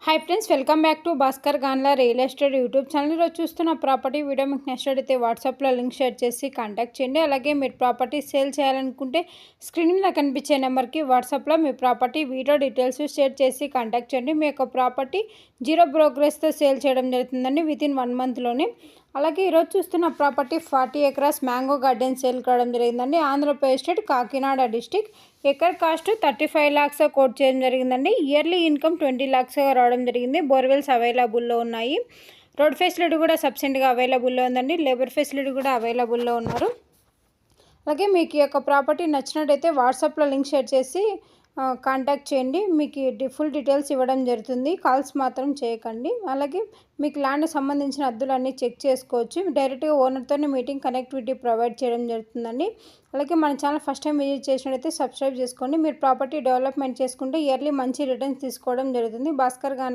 Hi friends, welcome back to Bhaskar Ganla real estate YouTube channel. ఈరోజు చూస్తున్న property video మీకు నచ్చినట్లయితే వాట్సాప్లో లింక్ షేర్ చేసి కాంటాక్ట్ చేయండి. అలాగే మీరు ప్రాపర్టీ సేల్ చేయాలనుకుంటే స్క్రీన్ మీద కనిపించే నెంబర్కి వాట్సాప్లో మీ ప్రాపర్టీ వీడియో డీటెయిల్స్ షేర్ చేసి కాంటాక్ట్ చేయండి. మీ యొక్క ప్రాపర్టీ జీరో బ్రోకరేజ్తో సేల్ చేయడం జరుగుతుందండి వితిన్ 1 మంత్లోనే. అలాగే ఈరోజు చూస్తున్న property 40 acres mango garden sale కావడం జరిగిందండి. Andhra Pradesh state Kakinada district. Acre cost 35 lakhs quote చేయడం జరిగిందండి. ఇయర్లీ ఇన్కమ్ 20 lakhs రావడం జరిగింది. బోర్వెల్స్ అవైలబుల్లో ఉన్నాయి. రోడ్ ఫెసిలిటీ కూడా సబ్సిడీగా అవైలబుల్లో ఉందండి. లేబర్ ఫెసిలిటీ కూడా అవైలబుల్లో ఉన్నారు. అలాగే మీకు ఈ యొక్క ప్రాపర్టీ నచ్చినట్టయితే వాట్సాప్లో లింక్ షేర్ చేసి కాంటాక్ట్ చేయండి. మీకు ఫుల్ డీటెయిల్స్ ఇవ్వడం జరుగుతుంది. కాల్స్ మాత్రం చేయకండి. అలాగే మీకు ల్యాండ్ సంబంధించిన అద్దులన్నీ చెక్ చేసుకోవచ్చు. డైరెక్ట్గా ఓనర్తోనే మీటింగ్ కనెక్టివిటీ ప్రొవైడ్ చేయడం జరుగుతుందండి. అలాగే మన ఛానల్ ఫస్ట్ టైం విజిట్ చేసినట్టయితే సబ్స్క్రైబ్ చేసుకోండి. మీరు ప్రాపర్టీ డెవలప్మెంట్ చేసుకుంటే ఇయర్లీ మంచి రిటర్న్స్ తీసుకోవడం జరుగుతుంది. భాస్కర్ గాన్